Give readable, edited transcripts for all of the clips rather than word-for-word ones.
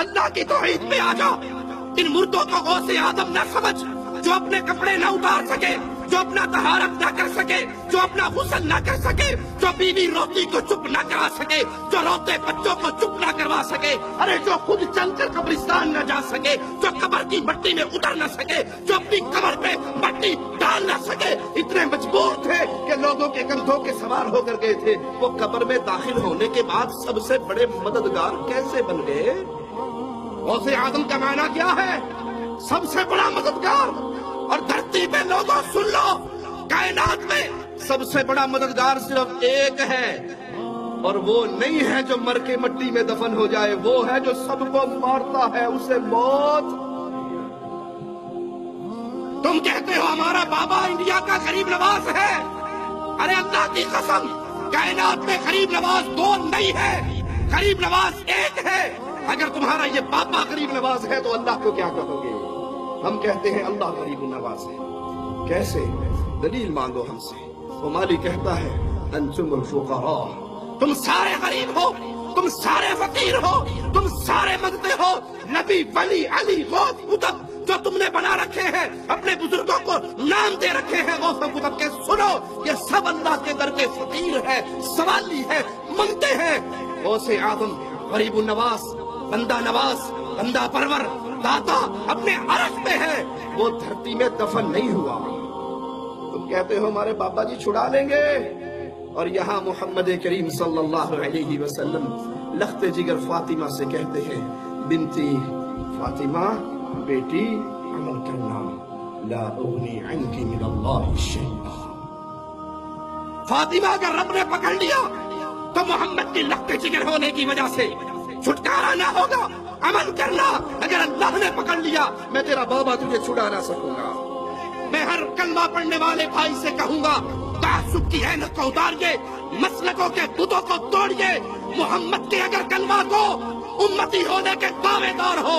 اللہ کی توحید میں آ جا. ان مردوں کو غوث آدم نہ سمجھ جو اپنے کپڑے نہ اتار سکے، جو اپنا طہارت نہ کر سکے، جو اپنا غسل نہ کر سکے، جو بیوی روتی کو چپ نہ کرا سکے، جو روتے بچوں کو چپ نہ کروا سکے، ارے جو خود چل کر قبرستان نہ جا سکے، جو قبر کی مٹی میں اتر نہ سکے، جو اپنی قبر پہ مٹی ڈال نہ سکے، اتنے مجبور تھے کہ لوگوں کے کندھوں کے سوار ہو کر گئے تھے. وہ قبر میں داخل ہونے کے بعد سب سے بڑے مددگار کیسے بن گئے؟ غوث آدم کا معنی کیا ہے؟ سب سے بڑا مددگار. اور دھرتی پہ لوگوں سن لو، کائنات میں سب سے بڑا مددگار صرف ایک ہے، اور وہ نہیں ہے جو مر کے مٹی میں دفن ہو جائے، وہ ہے جو سب کو مارتا ہے، اسے موت. تم کہتے ہو ہمارا بابا انڈیا کا غریب نواز ہے. ارے اللہ کی قسم، کائنات میں غریب نواز دو نہیں ہے، غریب نواز ایک ہے. اگر تمہارا یہ بابا غریب نواز ہے تو اللہ کو کیا کہو گے؟ ہم کہتے ہیں اللہ غریب نواز ہے. کیسے؟ دلیل مانگو ہم سے. وہ مالی کہتا ہے انتم الفقراء، تم سارے غریب ہو، تم سارے فقیر ہو، تم سارے مانگتے ہو. نبی، ولی، علی، غوث، قطب جو تم نے بنا رکھے ہیں، اپنے بزرگوں کو نام دے رکھے ہیں غوث و قطب کے، سنو یہ سب اللہ کے در کے فقیر ہے، سوالی ہے، مانگتے ہیں. غوث آدم غریب النواز، بندہ نواز، بندہ پرور، داتا اپنے عرش میں ہے، وہ دھرتی میں دفن نہیں ہوا. تم کہتے ہو ہمارے بابا جی چھڑا لیں گے، اور یہاں محمد کریم صلی اللہ علیہ وسلم لخت جگر فاطمہ سے کہتے ہیں بنتی فاطمہ، بیٹی عمل کرنا، لا اغنی عنکی من اللہ شیئا. فاطمہ اگر رب نے پکڑ لیا تو محمد کی لخت جگر ہونے کی وجہ سے چھٹکارا نہ ہوگا. عمل کرنا، اگر اللہ نے پکڑ لیا میں تیرا بابا تجھے چھڑا نہ سکوں گا. میں ہر کلمہ پڑھنے والے بھائی سے کہوں گا تعصب کی عینت کو اتاریے، مسلکوں کے بتوں کو توڑیے. محمد کے اگر کلمہ کو امتی ہونے کے دعوے دار ہو،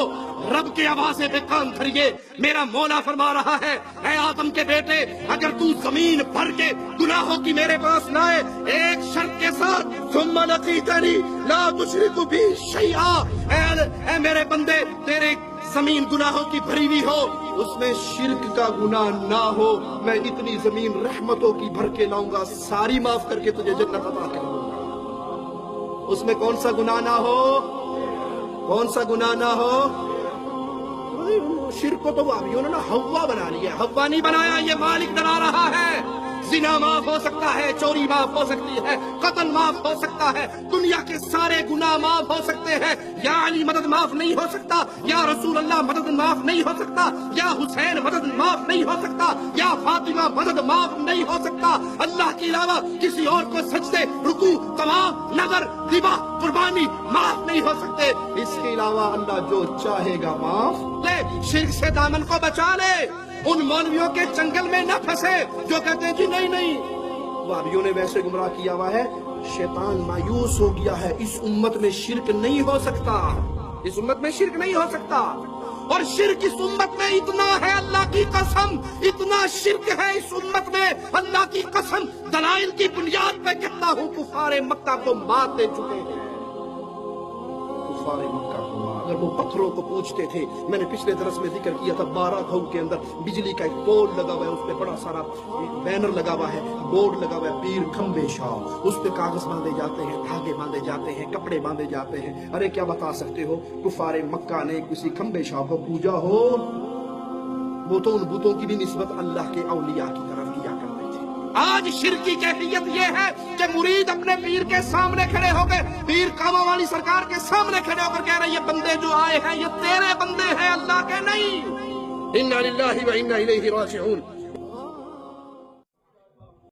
رب کی آوازیں پہ کام کریے. میرا مولا فرما رہا ہے اے آدم کے بیٹے، اگر تو زمین بھر کے گناہوں کی میرے پاس لائے ایک شرط کے ساتھ، ثم لقیتنی لا تشرک بی شیئا، اے میرے بندے تیرے زمین گناہوں کی بھری ہوئی ہو، اس میں شرک کا گناہ نہ ہو، میں اتنی زمین رحمتوں کی بھر کے لاؤں گا، ساری معاف کر کے تجھے جنت عطا کروں گا. اس میں کون سا گناہ نہ ہو؟ کون سا گناہ نہ ہو؟ شرک کو تو وہ ابھی انہوں نے ہوا بنا لیا، ہوا نہیں بنایا، یہ مالک بنا رہا ہے. زنا معاف ہو سکتا ہے، چوری معاف ہو سکتی ہے، قتل معاف ہو سکتا ہے، دنیا کے سارے گناہ معاف ہو سکتے ہیں. یا علی مدد معاف نہیں ہو سکتا، یا رسول اللہ مدد معاف نہیں ہو سکتا، یا حسین مدد معاف نہیں ہو سکتا، یا فاطمہ مدد معاف نہیں ہو سکتا. اللہ کے علاوہ کسی اور کو سجدے، رکوع، طواف، نظر، ذبح، قربانی معاف نہیں ہو سکتے. اس کے علاوہ اللہ جو چاہے گا معاف لے. شرک سے دامن کو بچا لے. ان مولویوں کے جنگل میں نہ پھنسے جو کہتے ہیں جی نہیں نہیں. وہابیوں نے ویسے گمراہ کیا ہوا ہے. شیطان مایوس ہو گیا ہے، اس امت میں شرک نہیں ہو سکتا، اس امت میں شرک نہیں ہو سکتا. اور شرک اس امت میں اتنا ہے اللہ کی قسم، اتنا شرک ہے اس امت میں اللہ کی قسم، دلائل کی بنیاد پہ کہتا ہوں کفار مکہ کو مات دے چکے ہیں. کفار مکہ کو اگر وہ پتھروں کو پوچھتے تھے، میں نے پچھلے درس میں ذکر کیا تھا 12 گھؤں کے اندر بجلی کا ایک پول لگا ہوا ہے، اس پہ بڑا سارا بینر لگا ہوا ہے، بورڈ لگا ہوا ہے پیر کھمبے شاہ، اس پہ کاغذ باندھے جاتے ہیں، دھاگے باندھے جاتے ہیں، کپڑے باندھے جاتے ہیں. ارے کیا بتا سکتے ہو کفار مکہ نے کسی کھمبے شاہ کو پوجا ہو؟ وہ تو ان بتوں کی بھی نسبت اللہ کے اولیاء کی طرف کیا کرتے تھے. آج شرک کی کیفیت یہ ہے کہ مرید اپنے پیر کے سامنے کھڑے ہو گئے، پیر کاما والی سرکار کے سامنے کھڑے ہو کر کہہ رہے ہیں یہ بندے جو آئے ہیں یہ تیرے بندے ہیں، اللہ کے نہیں. انا للہ و انا الیہ راجعون.